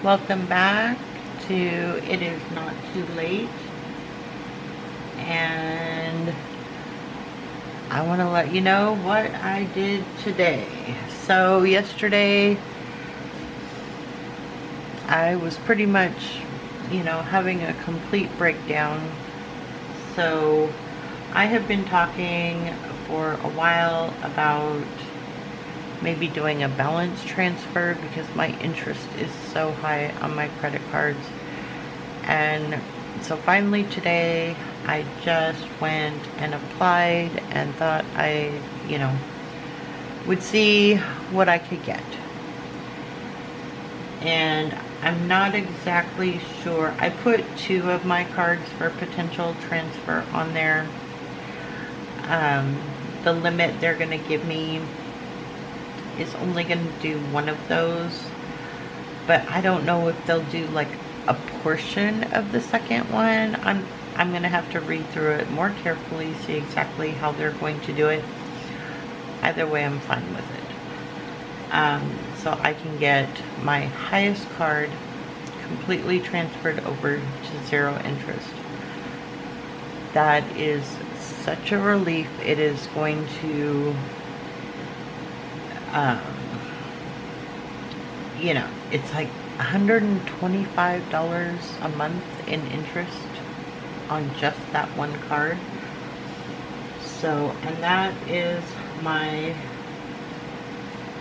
Welcome back to It Is Not Too Late. And I want to let you know what I did today. So yesterday I was pretty much, having a complete breakdown. So I have been talking for a while about maybe doing a balance transfer because my interest is so high on my credit cards. And so finally today I just went and applied and thought I, would see what I could get. And I'm not exactly sure. I put 2 of my cards for potential transfer on there. The limit they're going to give me is only going to do one of those, but I don't know if they'll do like a portion of the second one. I'm going to have to read through it more carefully, see exactly how they're going to do it. Either way, I'm fine with it. So I can get my highest card completely transferred over to 0 interest. That is such a relief. It is going to it's like $125 a month in interest on just that one card. So, and that is my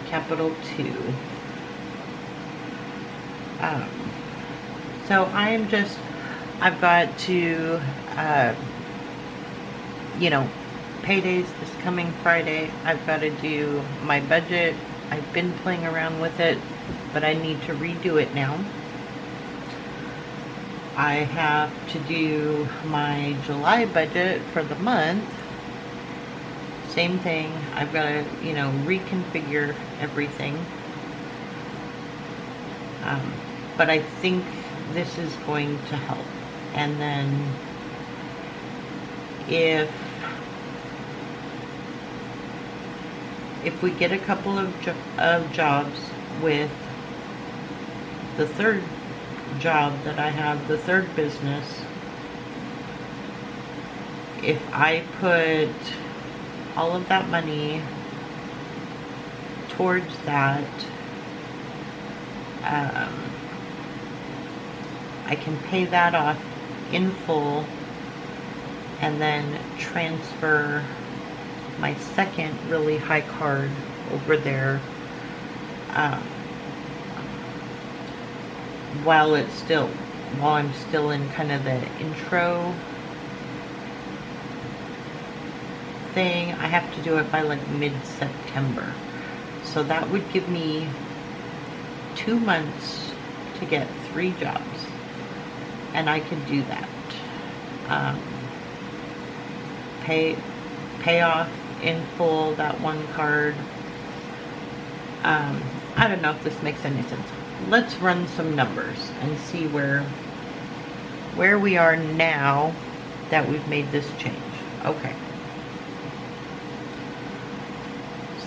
Capital 2. So I've got to, paydays this coming Friday. I've got to do my budget. I've been playing around with it, but I need to redo it now. I have to do my July budget for the month. Same thing. I've got to, reconfigure everything. But I think this is going to help. And then if we get a couple of jobs with the third job that I have, the third business, if I put all of that money towards that, I can pay that off in full and then transfer my second really high card over there while I'm still in kind of the intro thing. I have to do it by like mid-September. So that would give me 2 months to get 3 jobs. And I could do that. Pay off in full that one card. I don't know if this makes any sense. Let's run some numbers and see where we are now that we've made this change. Okay.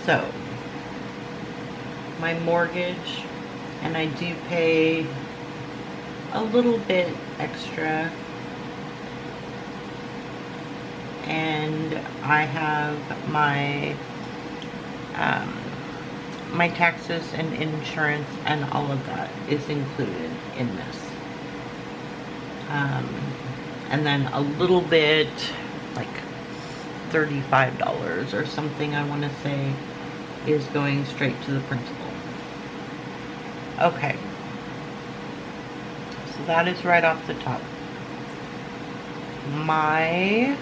So, my mortgage, and I do pay a little bit extra, and I have my my taxes and insurance and all of that is included in this. And then a little bit, like $35 or something, I want to say, is going straight to the principal. Okay. So that is right off the top. My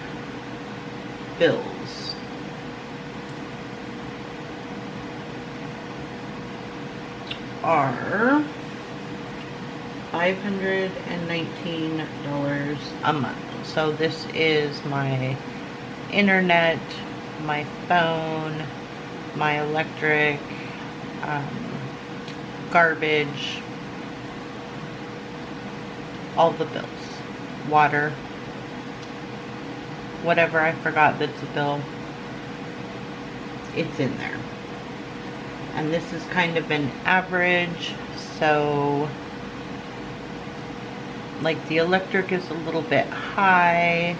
bills. Are $519 a month. So this is my internet, my phone, my electric, garbage, all the bills, water, whatever I forgot that's a bill, it's in there. And this is kind of an average, so like the electric is a little bit high,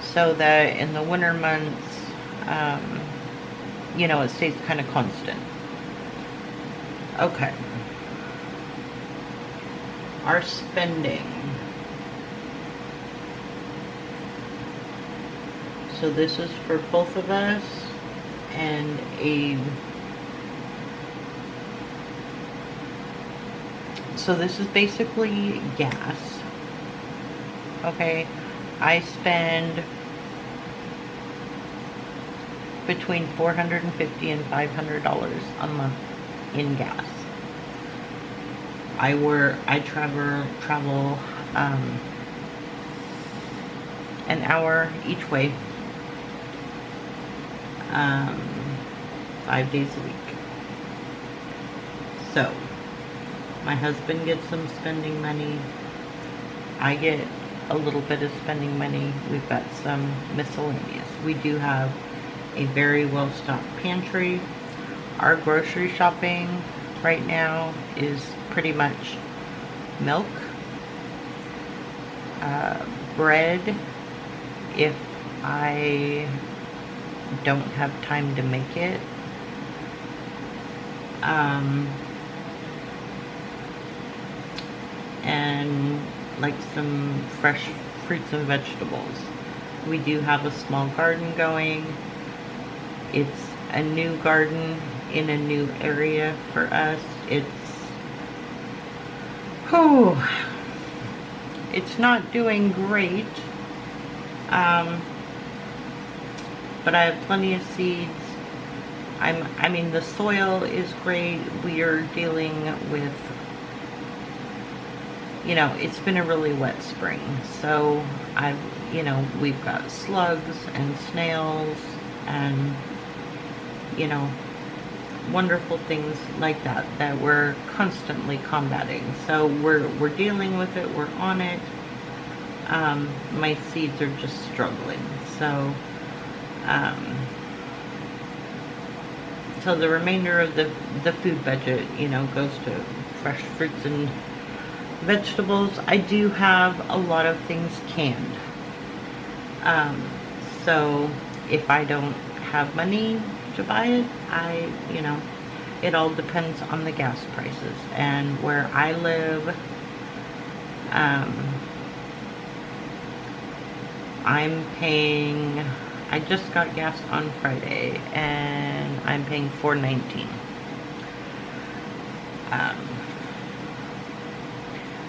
so that in the winter months, you know, it stays kind of constant. Okay. Our spending. So this is for both of us, and so this is basically gas. Okay, I spend between $450 and $500 a month in gas. I travel an hour each way, 5 days a week. So my husband gets some spending money. I get a little bit of spending money. We've got some miscellaneous. We do have a very well-stocked pantry. Our grocery shopping right now is pretty much milk, bread, if I don't have time to make it, and like some fresh fruits and vegetables. We do have a small garden going. It's a new garden in a new area for us. It's not doing great, but I have plenty of seeds. I mean, the soil is great. We are dealing with, you know, it's been a really wet spring, so we've got slugs and snails and, you know, wonderful things like that we're constantly combating. So we're dealing with it. We're on it. My seeds are just struggling. So so the remainder of the food budget, you know, goes to fresh fruits and vegetables. I do have a lot of things canned. So if I don't have money to buy it, it all depends on the gas prices. And where I live, I just got gas on Friday, and I'm paying $4.19.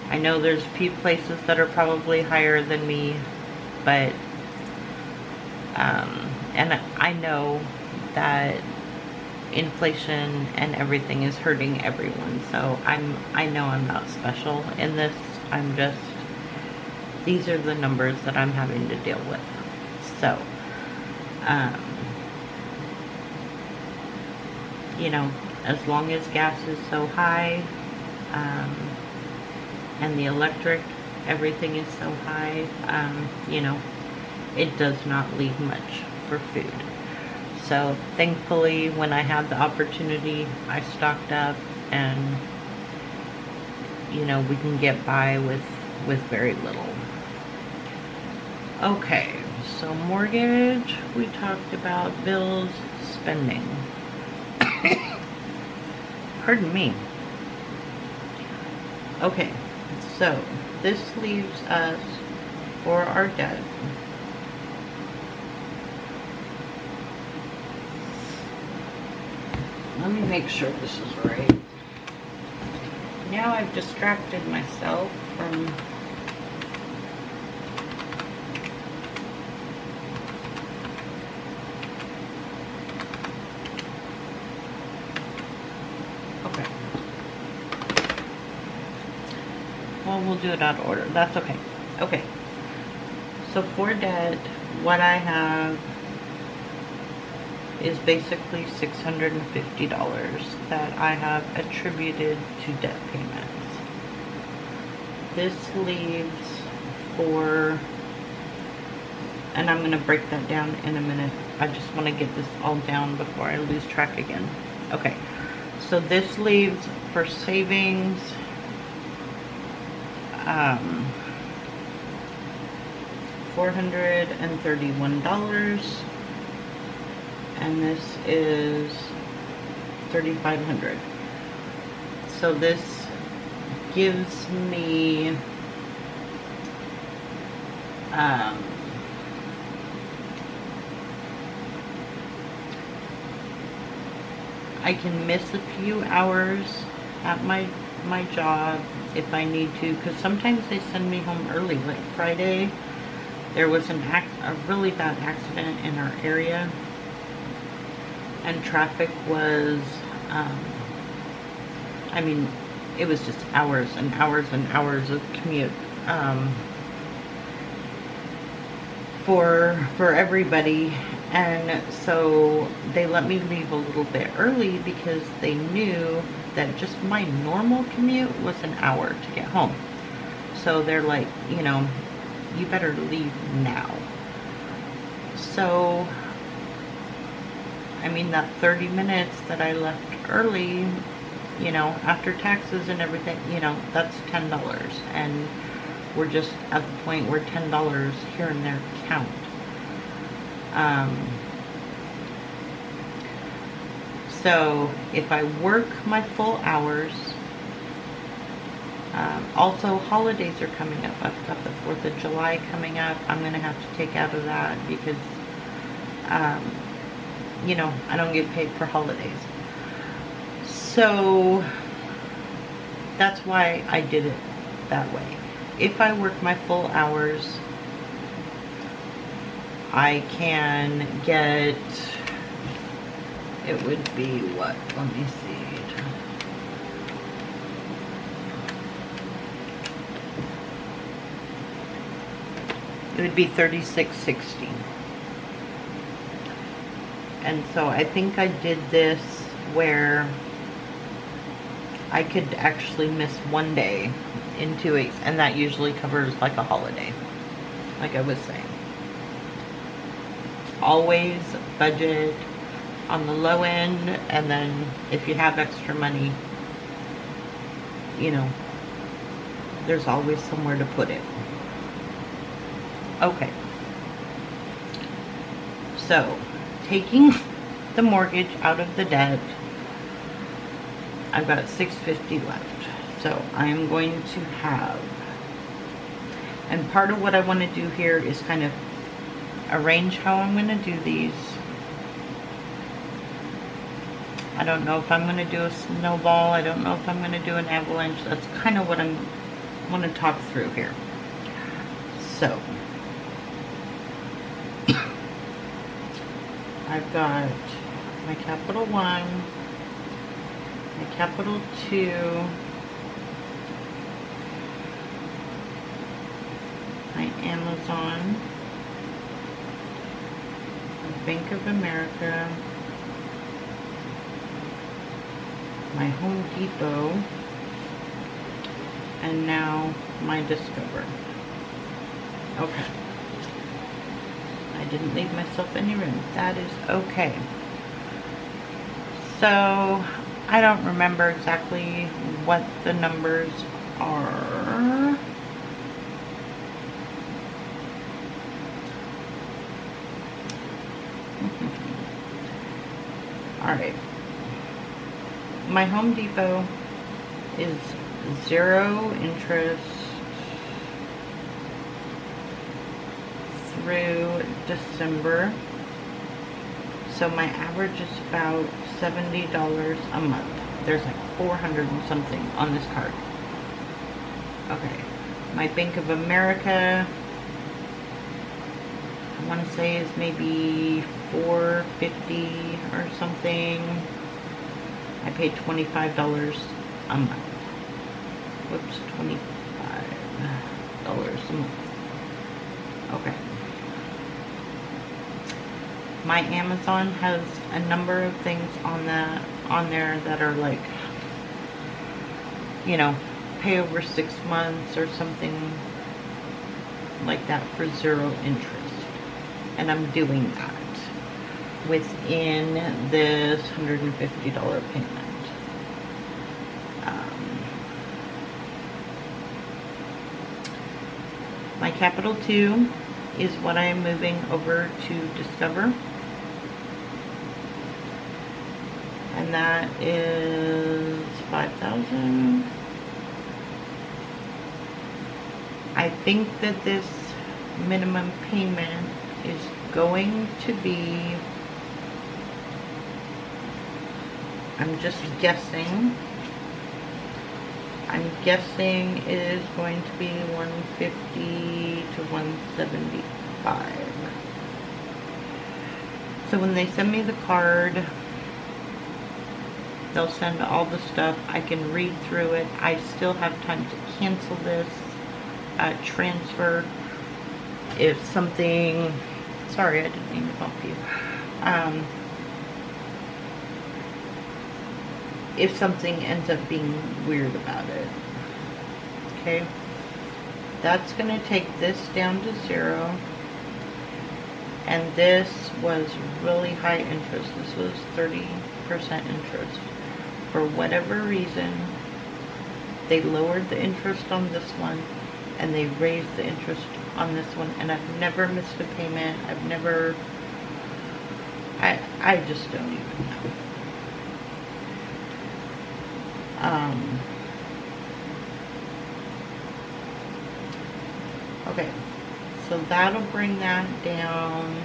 I know there's a few places that are probably higher than me, but and I know that inflation and everything is hurting everyone, so I know I'm not special in this. These are the numbers that I'm having to deal with. So you know, as long as gas is so high, and the electric, everything is so high, you know, it does not leave much for food. So thankfully, when I had the opportunity, I stocked up, and, you know, we can get by with very little. Okay, so mortgage, we talked about bills, spending. Pardon me. Okay, so this leaves us for our debt. Let me make sure this is right. Now I've distracted myself from we'll do it out of order. That's okay. Okay. So for debt, what I have is basically $650 that I have attributed to debt payments. This leaves for, and I'm going to break that down in a minute. I just want to get this all down before I lose track again. Okay. So this leaves for savings $431, and this is $3,500. So this gives me I can miss a few hours at my job if I need to, because sometimes they send me home early. Like Friday, there was a really bad accident in our area, and traffic was, I mean, it was just hours and hours and hours of commute for everybody. And so they let me leave a little bit early because they knew that just my normal commute was an hour to get home. So they're like, you know, you better leave now. So, I mean, that 30 minutes that I left early, you know, after taxes and everything, you know, that's $10. And we're just at the point where $10 here and there count. So if I work my full hours, also holidays are coming up. I've got the 4th of July coming up. I'm going to have to take out of that because, you know, I don't get paid for holidays. So that's why I did it that way. If I work my full hours, I can get, it would be what? Let me see. It would be $36.60. And so I think I did this where I could actually miss one day in 2 weeks, and that usually covers like a holiday, like I was saying. Always budget on the low end, and then if you have extra money, you know, there's always somewhere to put it. Okay. So, taking the mortgage out of the debt, I've got $650 left. So I am going to have, and part of what I want to do here is kind of arrange how I'm going to do these. I don't know if I'm going to do a snowball. I don't know if I'm going to do an avalanche. That's kind of what I want to talk through here. So I've got my Capital One, my Capital Two, my Amazon, my Bank of America, my Home Depot, and now my Discover. Okay. I didn't leave myself any room. That is okay. So, I don't remember exactly what the numbers are. Alright. My Home Depot is 0 interest through December. So my average is about $70 a month. There's like 400 and something on this card. Okay. My Bank of America, I want to say, is maybe $450 or something. I paid $25 a month. Whoops, $25 a month. Okay. My Amazon has a number of things on there that are like, you know, pay over 6 months or something like that for 0 interest. And I'm doing that within this $150 payment. My Capital 2 is what I am moving over to Discover. And that is $5,000. I think that this minimum payment is going to be, I'm just guessing. I'm guessing it is going to be $150 to $175. So when they send me the card, they'll send all the stuff. I can read through it. I still have time to cancel this, transfer. If something, sorry, I didn't mean to bump you. If something ends up being weird about it. Okay. That's going to take this down to 0. And this was really high interest. This was 30% interest. For whatever reason, they lowered the interest on this one and they raised the interest on this one, and I've never missed a payment. I've never, I just don't even know. Okay, so that'll bring that down.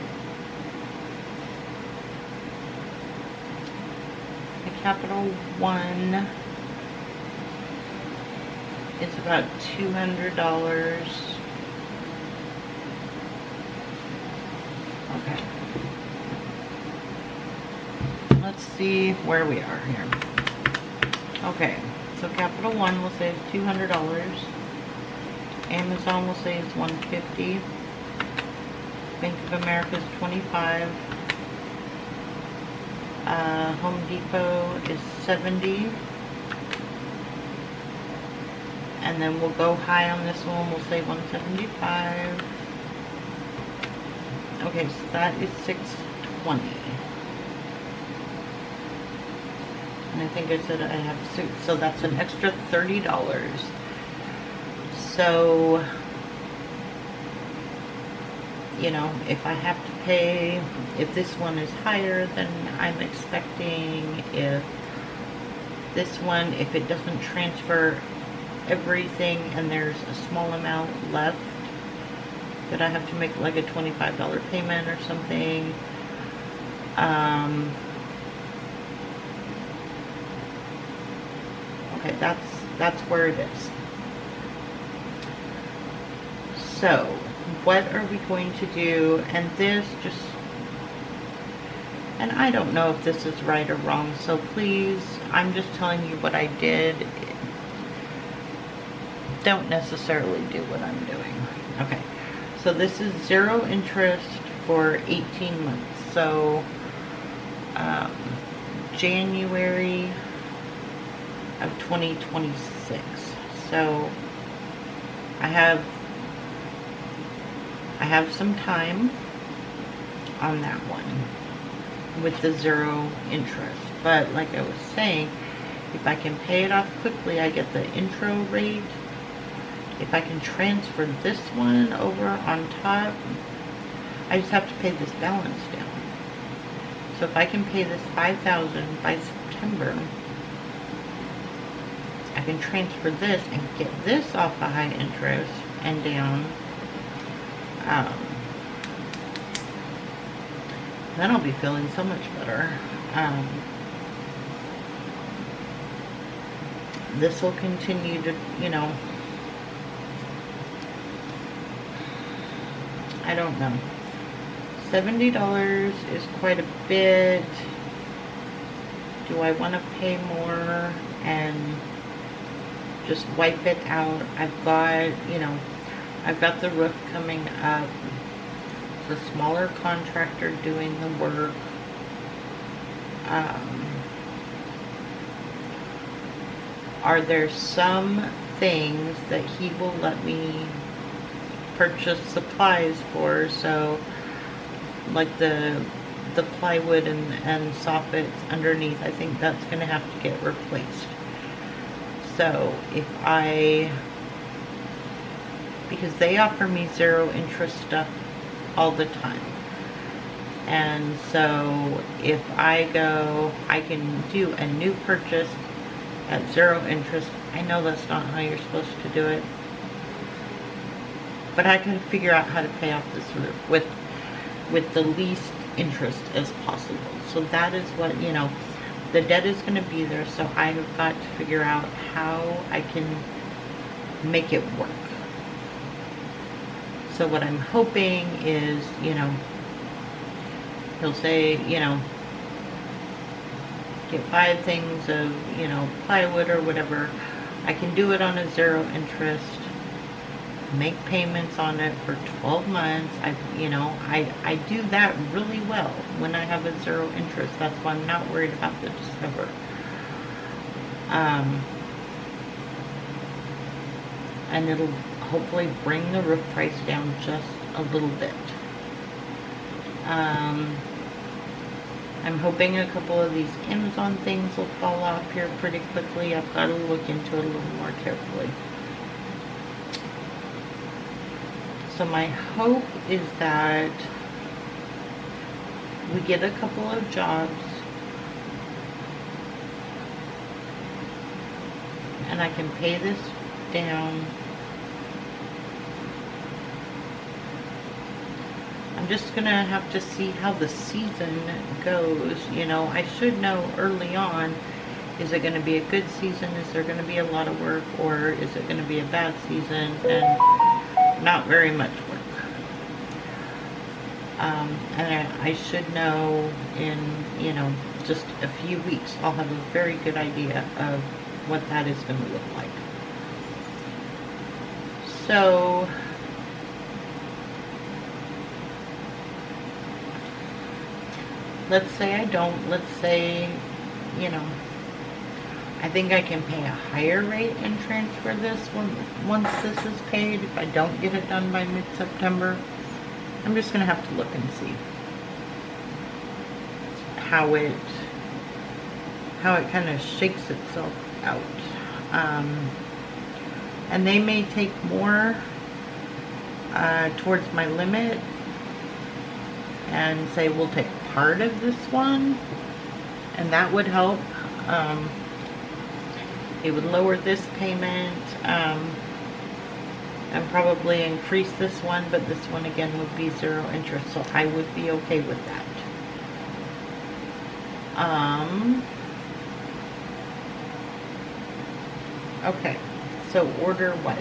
The Capital 1 is about $200. Okay. Let's see where we are here. Okay, so Capital One will save $200. Amazon will save $150. Bank of America is $25. Home Depot is $70. And then we'll go high on this one. We'll say $175. Okay, so that is $620. And I think I said I have suits, so that's an extra $30. So, you know, if I have to pay, if this one is higher than I'm expecting, if this one, if it doesn't transfer everything and there's a small amount left that I have to make like a $25 payment or something, okay, that's where it is. So what are we going to do? And this just, and I don't know if this is right or wrong, so please, I'm just telling you what I did. Don't necessarily do what I'm doing. Okay, so this is 0 interest for 18 months. So January of 2026. So I have some time on that one with the 0 interest. But like I was saying, if I can pay it off quickly, I get the intro rate. If I can transfer this one over on top, I just have to pay this balance down. So if I can pay this $5,000 by September, I can transfer this and get this off the high interest and down. Then I'll be feeling so much better. This will continue to, you know, I don't know. $70 is quite a bit. Do I want to pay more and just wipe it out? I've got, you know, I've got the roof coming up. The smaller contractor doing the work. Are there some things that he will let me purchase supplies for? So like the plywood and soffits underneath, I think that's going to have to get replaced. So if I because they offer me 0 interest stuff all the time. And so if I go, I can do a new purchase at 0 interest. I know that's not how you're supposed to do it, but I can figure out how to pay off this roof with the least interest as possible. So that is what, you know, the debt is going to be there, so I have got to figure out how I can make it work. So what I'm hoping is, you know, he'll say, you know, get 5 things of, you know, plywood or whatever. I can do it on a 0 interest, make payments on it for 12 months. I do that really well when I have a 0 interest. That's why I'm not worried about the Discover. And it'll hopefully bring the roof price down just a little bit. I'm hoping a couple of these Amazon things will fall off here pretty quickly. I've got to look into it a little more carefully. So my hope is that we get a couple of jobs and I can pay this down. I'm just gonna have to see how the season goes. You know, I should know early on, is it gonna be a good season? Is there gonna be a lot of work? Or is it gonna be a bad season and not very much work? And I should know in, you know, just a few weeks. I'll have a very good idea of what that is gonna look like. So, let's say I don't. Let's say, you know, I think I can pay a higher rate and transfer this once this is paid. If I don't get it done by mid-September, I'm just gonna have to look and see how it kind of shakes itself out. And they may take more towards my limit and say we'll take part of this one, and that would help. It would lower this payment and probably increase this one, but this one again would be 0 interest, so I would be okay with that. Okay, so order-wise,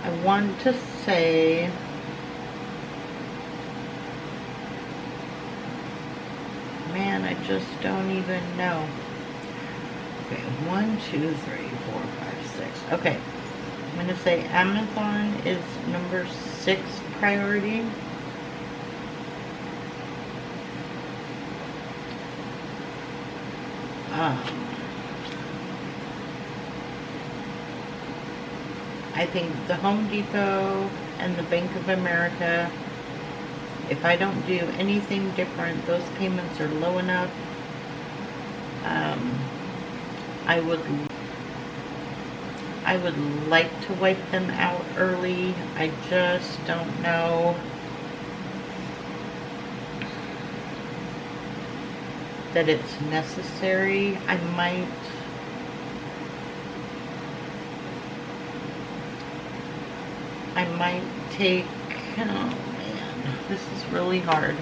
I want to say man, I just don't even know. Okay, 1, 2, 3, 4, 5, 6. Okay, I'm gonna say Amazon is number 6 priority. I think the Home Depot and the Bank of America, if I don't do anything different, those payments are low enough. I would like to wipe them out early. I just don't know that it's necessary. I might take, oh man, this is really hard.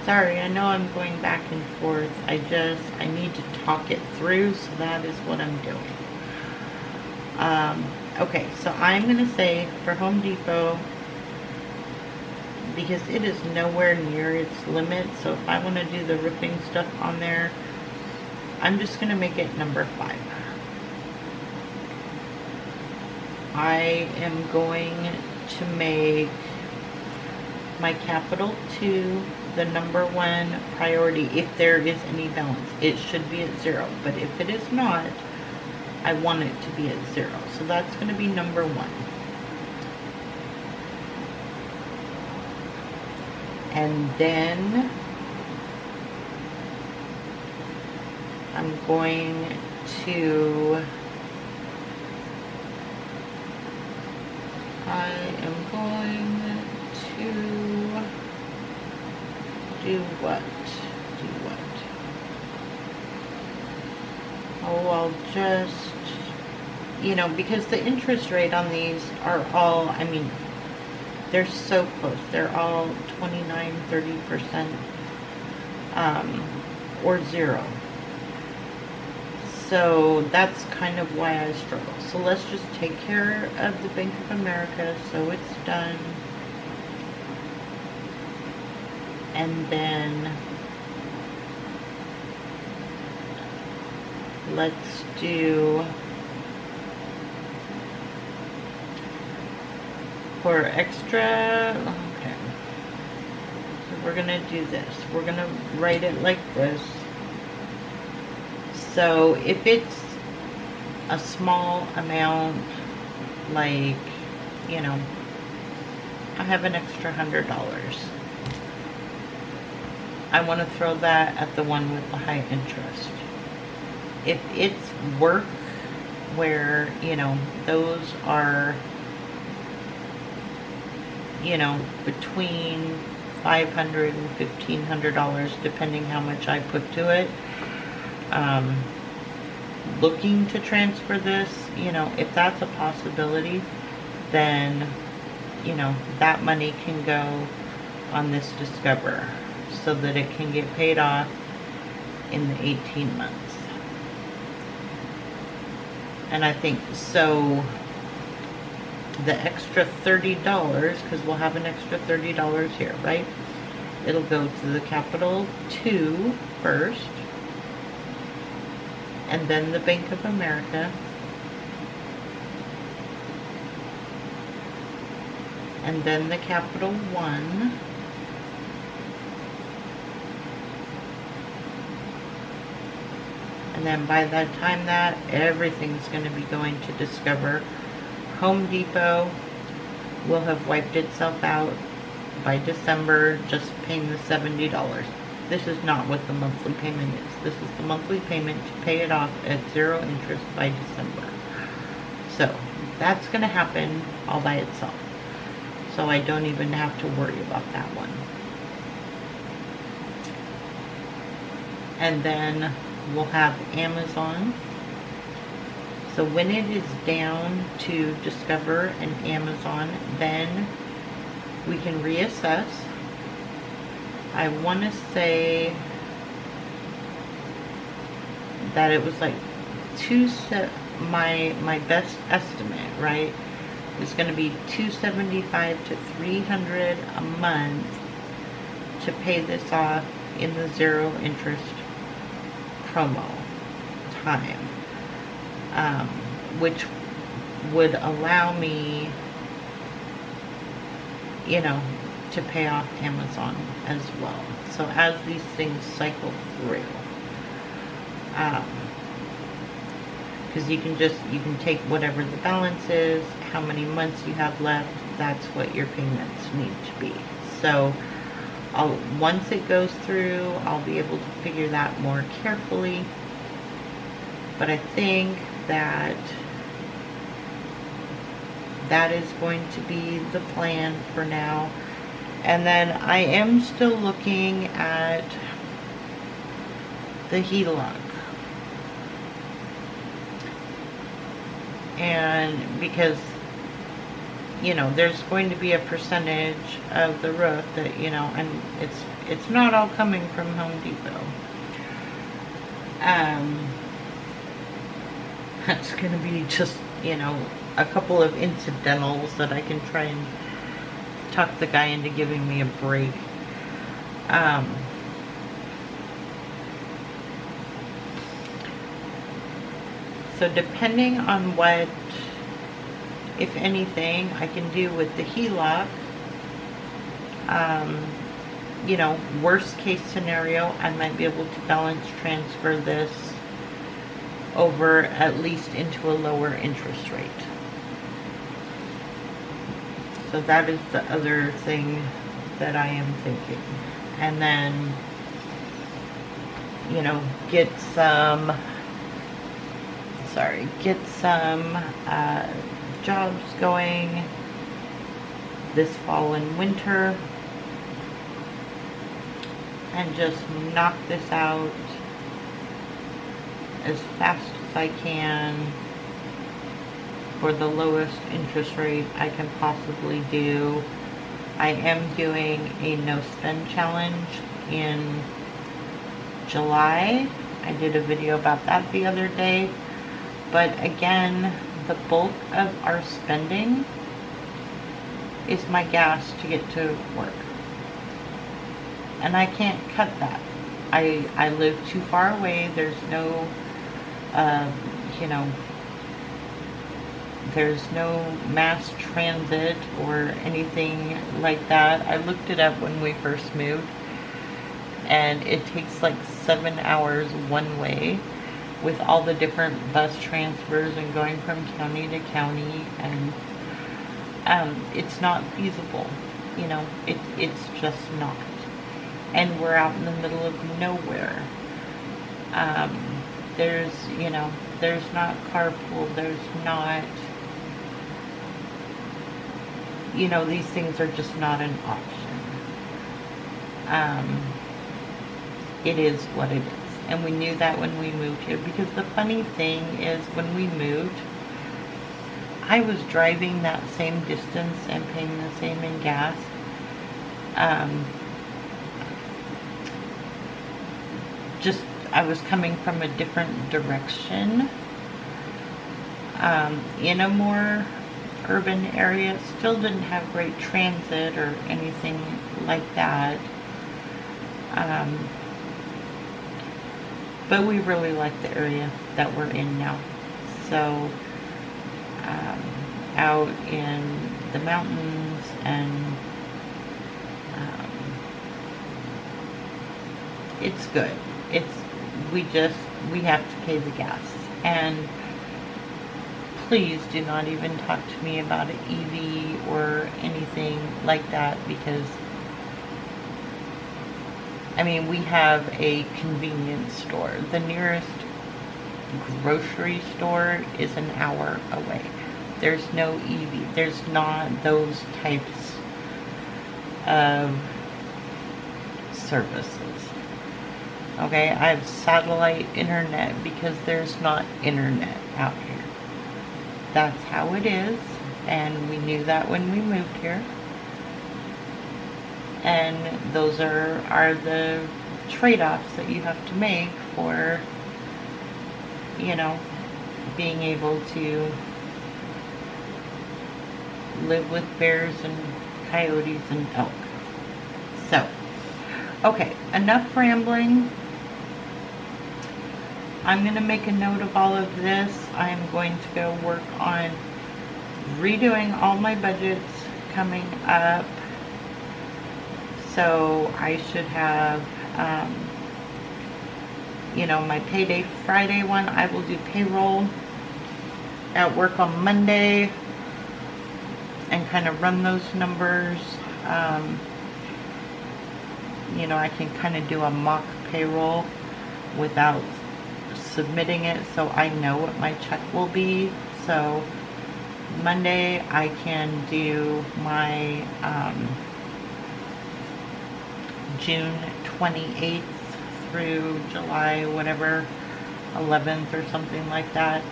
Sorry, I know I'm going back and forth. I need to talk it through, so that is what I'm doing. Okay, so I'm going to say for Home Depot, because it is nowhere near its limit, so if I want to do the roofing stuff on there, I'm just going to make it number 5. I am going to make my capital 2 the number 1 priority if there is any balance. It should be at 0, but if it is not, I want it to be at 0. So that's going to be number 1. And then I'm going to do what? Oh, I'll just, because the interest rate on these are all, I mean, they're so close. They're all 29, 30%, or 0. So that's kind of why I struggle. So let's just take care of the Bank of America so it's done. And then let's do, for extra, okay. So we're gonna do this. We're gonna write it like this. So if it's a small amount, like, I have an extra $100. I want to throw that at the one with the high interest. If it's work where, those are, between $500 and $1,500, depending how much I put to it, looking to transfer this, if that's a possibility, then, that money can go on this Discover so that it can get paid off in the 18 months. And I think, so the extra $30, because we'll have an extra $30 here, right? It'll go to the Capital 2 first, and then the Bank of America, and then the Capital 1, and then by the time that, everything's going to be going to Discover. Home Depot will have wiped itself out by December, just paying the $70. This is not what the monthly payment is. This is the monthly payment to pay it off at 0 interest by December. So that's going to happen all by itself. So I don't even have to worry about that one. And then we'll have Amazon. So when it is down to Discover and Amazon, then we can reassess. I want to say that it was like my best estimate, right, is going to be $275 to $300 a month to pay this off in the 0 interest promo time, which would allow me, to pay off Amazon as well. So as these things cycle through, because you can take whatever the balance is, how many months you have left, that's what your payments need to be. So once it goes through, I'll be able to figure that more carefully. But I think that is going to be the plan for now. And then I am still looking at the HELOC. And because, there's going to be a percentage of the roof that, and it's not all coming from Home Depot. That's going to be just, a couple of incidentals that I can try and talk the guy into giving me a break. So depending on what, if anything, I can do with the HELOC, worst case scenario, I might be able to balance transfer this over at least into a lower interest rate. So that is the other thing that I am thinking. And then, get some get some jobs going this fall and winter, and just knock this out as fast as I can for the lowest interest rate I can possibly do. I am doing a no spend challenge in July. I did a video about that the other day. But again, the bulk of our spending is my gas to get to work. And I can't cut that. I live too far away. There's no, there's no mass transit or anything like that. I looked it up when we first moved, and it takes like 7 hours one way with all the different bus transfers and going from county to county, and it's not feasible. It's just not. And we're out in the middle of nowhere. There's not carpool, there's not, these things are just not an option. It is what it is. And we knew that when we moved here, because the funny thing is, when we moved, I was driving that same distance and paying the same in gas. I was coming from a different direction, in a more urban area. Still didn't have great transit or anything like that. But we really like the area that we're in now. So, out in the mountains, and it's good. We have to pay the gas. And please do not even talk to me about an EV or anything like that, because we have a convenience store. The nearest grocery store is an hour away. There's no EV. There's not those types of services. Okay, I have satellite internet because there's not internet out here. That's how it is, and we knew that when we moved here. And those are the trade-offs that you have to make for, being able to live with bears and coyotes and elk. So, okay, enough rambling. I'm going to make a note of all of this. I'm going to go work on redoing all my budgets coming up. So I should have, my payday Friday one. I will do payroll at work on Monday and kind of run those numbers. I can kind of do a mock payroll without submitting it, so I know what my check will be. So Monday I can do my June 28th through July, whatever, 11th or something like that.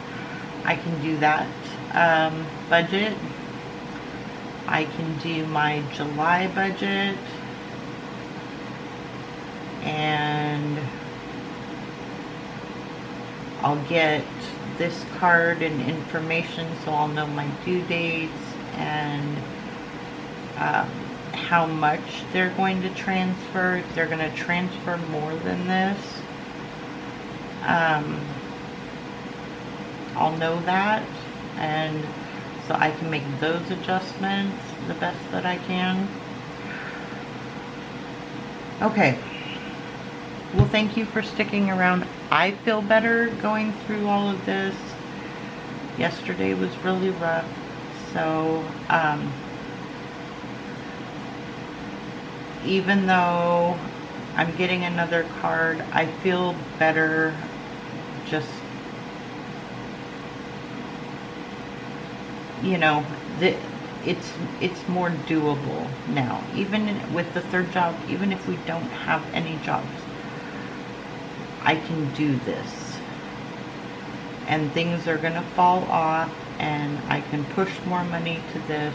I can do that budget. I can do my July budget, and I'll get this card and information so I'll know my due dates and how much they're going to transfer. If they're going to transfer more than this, I'll know that, and so I can make those adjustments the best that I can. Okay. Well, thank you for sticking around. I feel better going through all of this. Yesterday was really rough. So, even though I'm getting another card, I feel better just you know, the, it's more doable now. Even with the third job, even if we don't have any jobs, I can do this. And things are gonna fall off, and I can push more money to this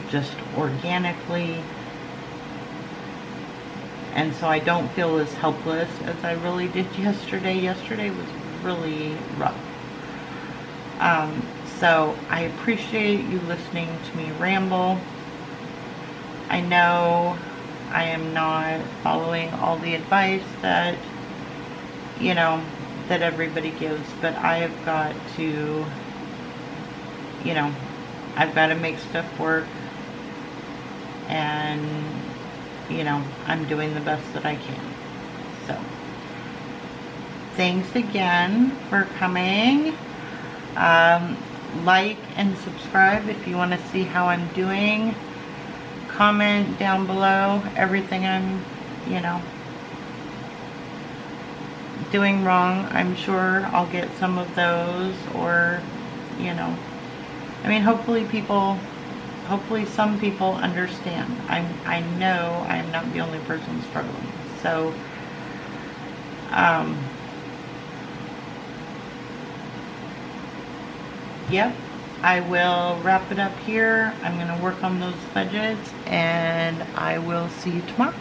just organically. And so I don't feel as helpless as I really did yesterday. Yesterday was really rough. So I appreciate you listening to me ramble. I know I am not following all the advice that, you know, that everybody gives, but I have got to, you know, I've got to make stuff work, and, you know, I'm doing the best that I can. So, thanks again for coming. Like and subscribe if you want to see how I'm doing. Comment down below everything I'm, you know, doing wrong. I'm sure I'll get some of those, or, you know, I mean, hopefully some people understand. I know I'm not the only person struggling. So, yep, I will wrap it up here. I'm going to work on those budgets, and I will see you tomorrow.